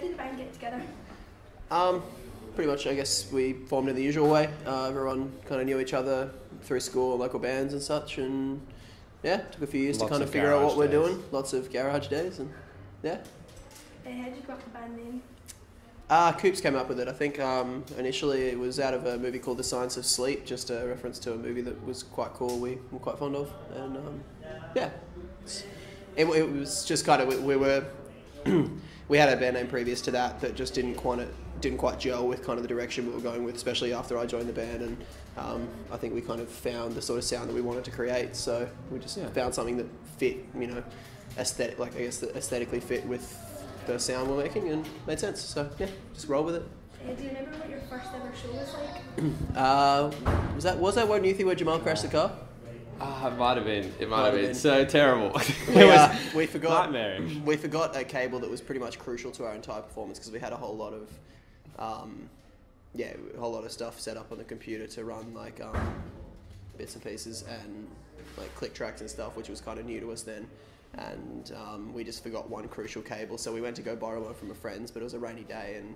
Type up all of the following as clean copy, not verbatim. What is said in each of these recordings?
did the band get together? Pretty much, I guess we formed in the usual way. Everyone kind of knew each other through school and local bands and such, and yeah, took a few years to kind of figure out what we're doing. Lots of garage days, and yeah. How did you come up with the band name? Coops came up with it. I think initially it was out of a movie called The Science of Sleep, just a reference to a movie that was quite cool, we were quite fond of, and yeah. It was just kind of, we were, we had a band name previous to that just didn't quite gel with kind of the direction we were going with, especially after I joined the band, and I think we kind of found the sort of sound that we wanted to create, so we just found something that fit, aesthetically fit with the sound we're making and made sense, so yeah, just roll with it. Do you remember what your first ever show was like? Was that one you think where Jamal crashed the car? It might have been. It might have been so terrible. We forgot. Nightmarish. We forgot a cable that was pretty much crucial to our entire performance because we had a whole lot of, a whole lot of stuff set up on the computer to run like bits and pieces and like click tracks and stuff, which was kind of new to us then. And we just forgot one crucial cable, so we went to go borrow one from a friend's, but it was a rainy day, and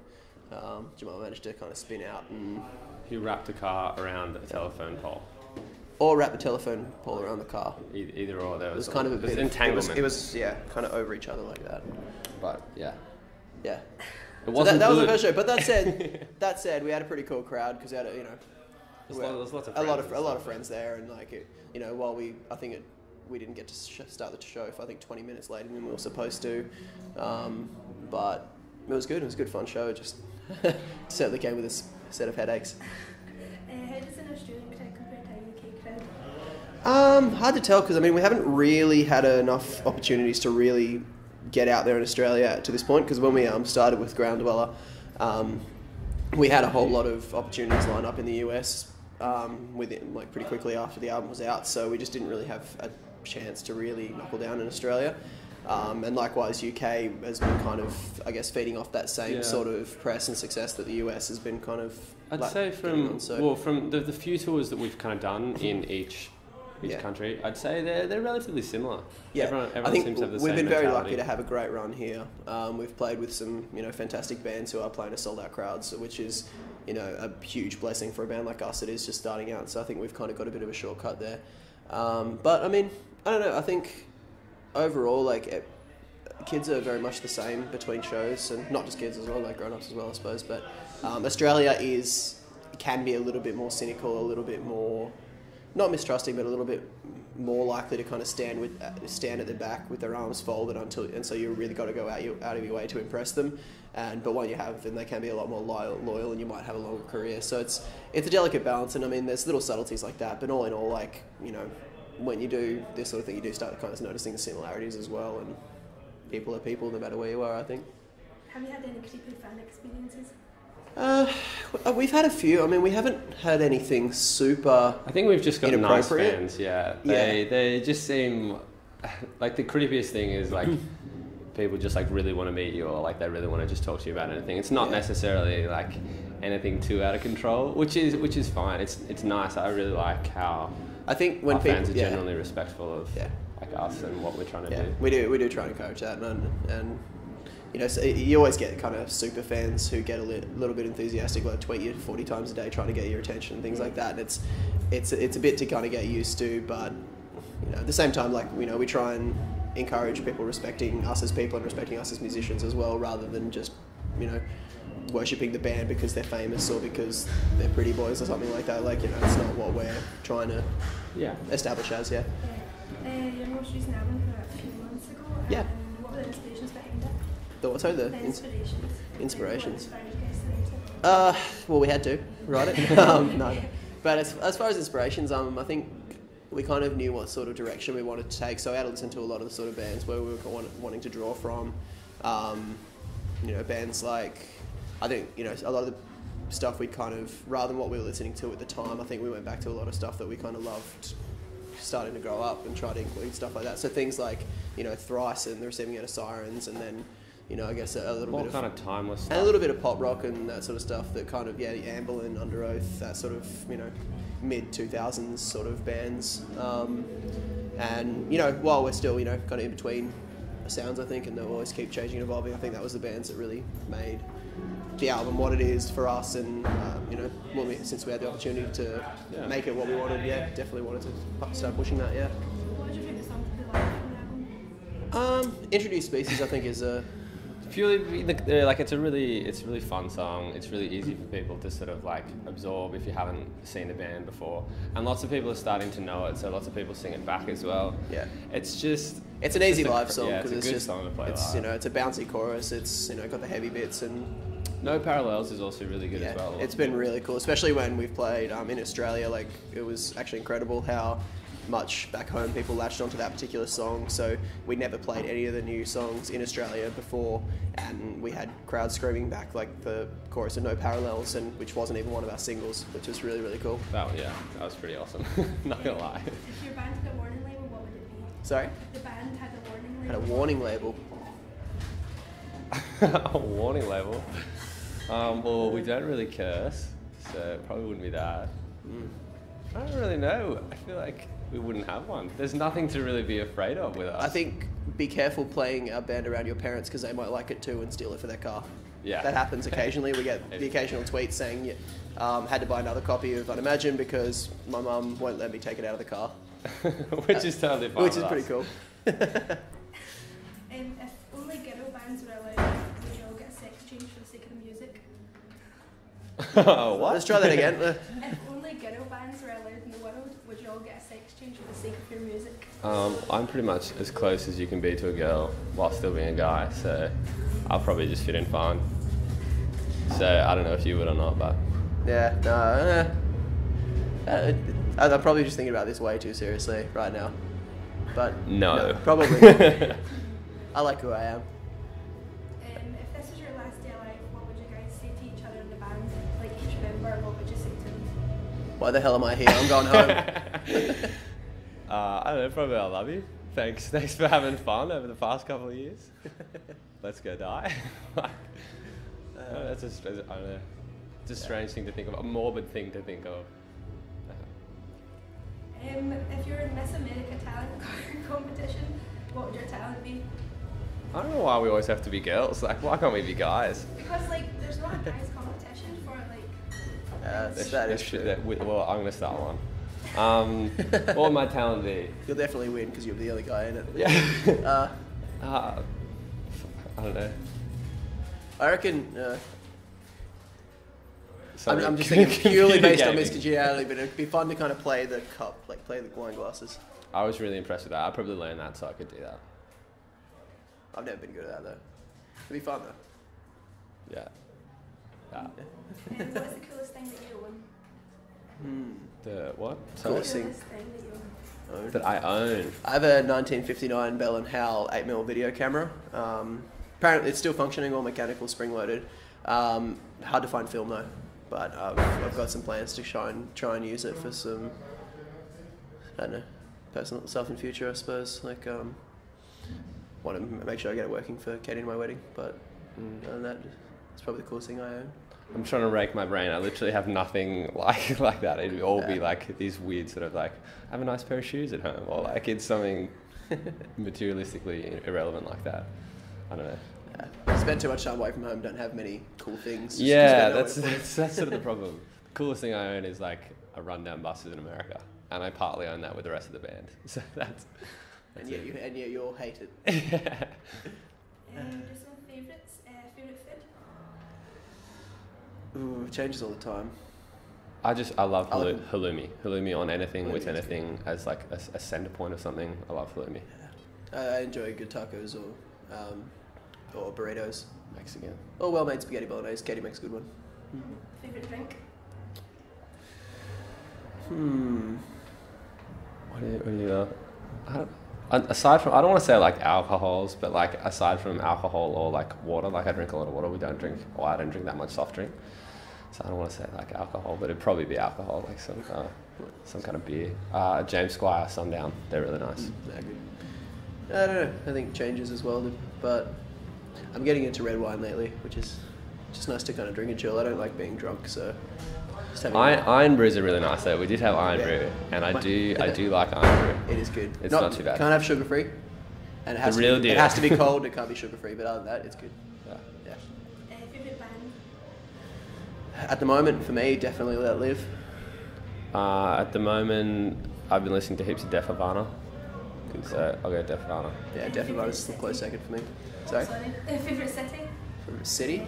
Jamal managed to kind of spin out and he wrapped the car around a telephone pole. Or wrap the telephone pole around the car. Either or. There was kind of a bit entanglement. It was kind of over each other like that. But yeah. Yeah. It wasn't that was the first show. But that said, we had a pretty cool crowd because we had there's lots of a lot of friends there, and while we didn't get to start the show for 20 minutes later than we were supposed to, but it was good. It was a good fun show. It just certainly came with a set of headaches. How does an Australian crowd compare to a UK crowd? Hard to tell because we haven't really had enough opportunities to really get out there in Australia to this point. Because when we started with Ground Dweller, we had a whole lot of opportunities lined up in the US pretty quickly after the album was out. So we just didn't really have a chance to really knuckle down in Australia. And likewise, UK has been kind of, feeding off that same sort of press and success that the US has been kind of. I'd say from the few tours that we've kind of done in each country, I'd say they're relatively similar. Yeah, everyone seems to have the same we've been very mentality. lucky to have a great run here. We've played with some fantastic bands who are playing to sold out crowds, which is a huge blessing for a band like us that is just starting out. So I think we've kind of got a bit of a shortcut there. But I don't know. I think overall, kids are very much the same between shows, and not just kids as well, like grown-ups as well, I suppose. But Australia can be a little bit more cynical, a little bit more, not mistrusting, but a little bit more likely to kind of stand at the back with their arms folded and so you really got to go out of your way to impress them. But when you have, then they can be a lot more loyal, and you might have a longer career. So it's a delicate balance, and there's little subtleties like that. But all in all, when you do this sort of thing, you do start kind of noticing the similarities as well, and people are people no matter where you are, I think. Have you had any creepy fan experiences? We've had a few. We haven't had anything super. I think we've just got nice inappropriate fans. Yeah, they just seem like the creepiest thing is people just really want to meet you, or they really want to just talk to you about anything. It's not necessarily anything too out of control, which is fine. It's nice. I really like how I think when fans are generally respectful of us and what we're trying to do. We do try and encourage that, and so you always get kind of super fans who get a little bit enthusiastic, tweet you 40 times a day trying to get your attention and things like that. And it's a bit to kind of get used to, but at the same time, we try and encourage people respecting us as people and respecting us as musicians as well, rather than just worshipping the band because they're famous or because they're pretty boys or something like that. It's not what we're trying to establish as. Your most recent album came out a few months ago. What were the inspirations behind it? The inspirations. Well, we had to write it. No. But as far as inspirations, I think we kind of knew what sort of direction we wanted to take. So I had to listen to a lot of the sort of bands where we were wanting to draw from. Bands like, I think, a lot of the stuff we kind of, rather than what we were listening to at the time, I think we went back to a lot of stuff that we kind of loved starting to grow up and try to include stuff like that. So things like, Thrice and The Receiving End of Sirens, and then, a little bit of kind of timeless stuff. And a little bit of pop rock and that sort of stuff that kind of, Amberlin, Under Oath, that sort of, mid-2000s sort of bands. And, while we're still, kind of in between sounds, I think, and they'll always keep changing and evolving. I think that was the bands that really made the album what it is for us, and since we had the opportunity to make it what we wanted, definitely wanted to start pushing that. What was your favourite song to like from the album? Introduce Species, I think, is a purely like it's a really fun song. It's really easy for people to sort of like absorb if you haven't seen the band before, and lots of people are starting to know it, so lots of people sing it back as well. It's an easy live song because it's just song to play live. live. It's a bouncy chorus. It's got the heavy bits, and No Parallels is also really good as well. It's been really cool, especially when we've played in Australia. Like, it was actually incredible how much back home people latched onto that particular song. So we never played any of the new songs in Australia before, and we had crowds screaming back like the chorus of No Parallels, and which wasn't even one of our singles, which was really, really cool. That was pretty awesome. Not gonna lie. If your band had a warning label, what would it be? Sorry? If the band had a warning label. Had a warning label. A warning label. Well, we don't really curse, so it probably wouldn't be that. I don't really know. I feel like we wouldn't have one. There's nothing to really be afraid of with us. I think be careful playing our band around your parents because they might like it too and steal it for their car. Yeah. That happens occasionally. We get the occasional tweet saying, had to buy another copy of Unimagine because my mum won't let me take it out of the car. Which is totally fine. Which is pretty cool. If only ghetto bands were allowed, would you all get a sex change for the sake of the music? What? Let's try that again. If only ghetto bands were allowed in the world, would you all get a sex change for the sake of your music? I'm pretty much as close as you can be to a girl while still being a guy, so I'll probably just fit in fine. So I don't know if you would or not, but I'm probably just thinking about this way too seriously right now. But no probably. I like who I am. If this was your last day alive, what would you guys say to each other in the band? Like each member, what would you say to them? Why the hell am I here? I'm going home. I don't know, probably I love you. Thanks for having fun over the past couple of years. Let's go die. That's I don't know. It's a strange thing to think of, a morbid thing to think of. If you're in Miss America talent competition, what would your talent be? I don't know why we always have to be girls. Like, why can't we be guys? Because like, there's not a guys competition for like. That is true. Well, I'm gonna start one. What would my talent be? You'll definitely win because you're the only guy in it. Yeah. I don't know. I reckon. Sorry. I'm just thinking purely based on Miss Congeniality, but it'd be fun to kind of play the cup, like play the wine glasses. I was really impressed with that. I probably learned that so I could do that. I've never been good at that though. It'd be fun though. Yeah. What's the coolest thing that you own? The what? Coolest Sorry? thing. Coolest thing that you own. That I own. I have a 1959 Bell and Howell 8mm video camera. Apparently it's still functioning, all mechanical, spring-loaded. Hard to find film though, but I've got some plans to try and use it for some, I don't know, personal stuff in future, I suppose. Like, want to make sure I get it working for Katie and my wedding, but other than that, it's probably the coolest thing I own. I'm trying to rake my brain. I literally have nothing like that. It'd all be like these weird sort of like, I have a nice pair of shoes at home, or like it's something materialistically irrelevant like that. I don't know. I spend too much time away from home, don't have many cool things. Yeah, that's sort of the problem. The coolest thing I own is like a rundown buses in America, and I partly own that with the rest of the band. So that's and yet you all hate it. Yeah. Just some favourites. Favourite food? Ooh, it changes all the time. I love halloumi. Halloumi on anything with anything as like a centre point of something. I love halloumi. Yeah. I enjoy good tacos or burritos. Mexican. Or well-made spaghetti bolognese. Katie makes a good one. Favourite drink? What do you aside from, I don't want to say like alcohols, but like aside from alcohol or like water, like I drink a lot of water. I don't drink that much soft drink. So I don't want to say like alcohol, but it'd probably be alcohol, like some kind of beer. James Squire, Sundown, they're really nice. Yeah, good. I don't know. I think it changes as well, but I'm getting into red wine lately, which is just nice to kind of drink and chill. I don't like being drunk, so just having Iron brews are really nice though. We did have Iron brew, and I do like Iron brew. It is good. It's not too bad. Can't have sugar free. And The real deal. It has to be cold. It can't be sugar free. But other than that, it's good. Yeah. Favourite band? At the moment, for me, definitely Let It Live. At the moment, I've been listening to heaps of Def Havana. So I'll go Def Havana. Yeah, Def Havana's a close second for me. Sorry. Favourite city? Favorite city?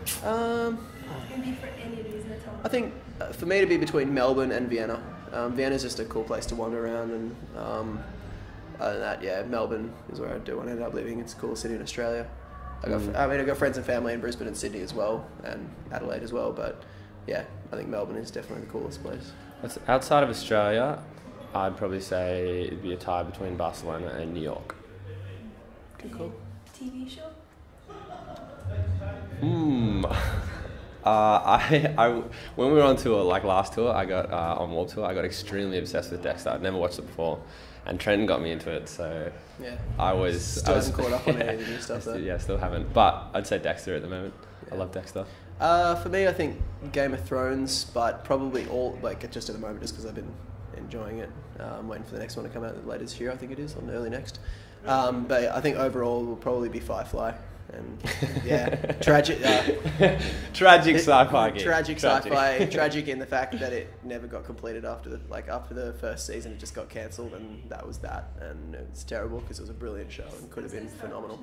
It can be for any reason at all. I think for me to be between Melbourne and Vienna. Vienna's just a cool place to wander around, and other than that, yeah, Melbourne is where I do want to end up living. It's a cool city in Australia. I've got friends and family in Brisbane and Sydney as well, and Adelaide as well. But yeah, I think Melbourne is definitely the coolest place. Outside of Australia, I'd probably say it'd be a tie between Barcelona and New York. Okay, cool. TV show? When we were on tour, like last tour, I got on Warped Tour, I got extremely obsessed with Dexter. I'd never watched it before, and Trenton got me into it. So yeah, I was caught up on any of the new stuff though. Yeah, still haven't. But I'd say Dexter at the moment. Yeah. I love Dexter. For me, I think Game of Thrones, but probably all just at the moment, just because I've been enjoying it. Waiting for the next one to come out later this year, I think it is, or early next. But I think overall will probably be Firefly. And yeah, tragic sci-fi game. Tragic sci-fi. Tragic in the fact that it never got completed after the first season. It just got cancelled, and that was that. And it's terrible because it was a brilliant show and could have been phenomenal.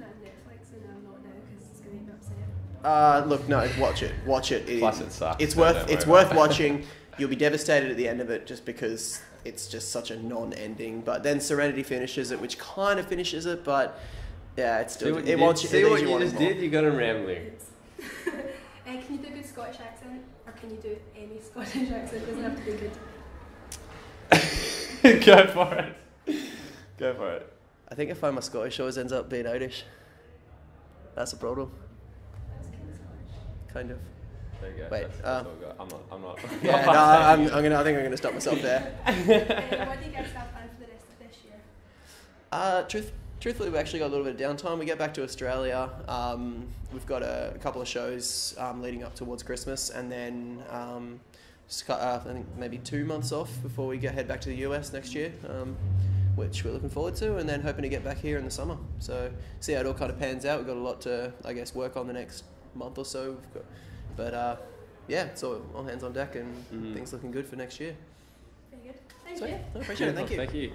Look, no, watch it. Plus it sucks. It's worth watching. You'll be devastated at the end of it just because it's just such a non-ending. But then Serenity finishes it, which kind of finishes it, but. Yeah, it's still. See what you just did? You got him rambling. Can you do a good Scottish accent, or can you do any Scottish accent? It doesn't have to be good. Go for it. Go for it. I think I find my Scottish always ends up being Odish. That's a problem. That's Scottish. Kind of. There you go. Wait. That's all good. I'm not. Yeah, no, I think I'm gonna stop myself there. What do you guys have planned for the rest of this year? Truthfully, we actually got a little bit of downtime. We get back to Australia. We've got a couple of shows leading up towards Christmas, and then I think maybe 2 months off before we head back to the US next year, which we're looking forward to, and then hoping to get back here in the summer. So see how it all kind of pans out. We've got a lot to, I guess, work on the next month or so. Yeah, it's all hands on deck, and things looking good for next year. Very good. Thank So, you. I appreciate it. Thank you. Thank you.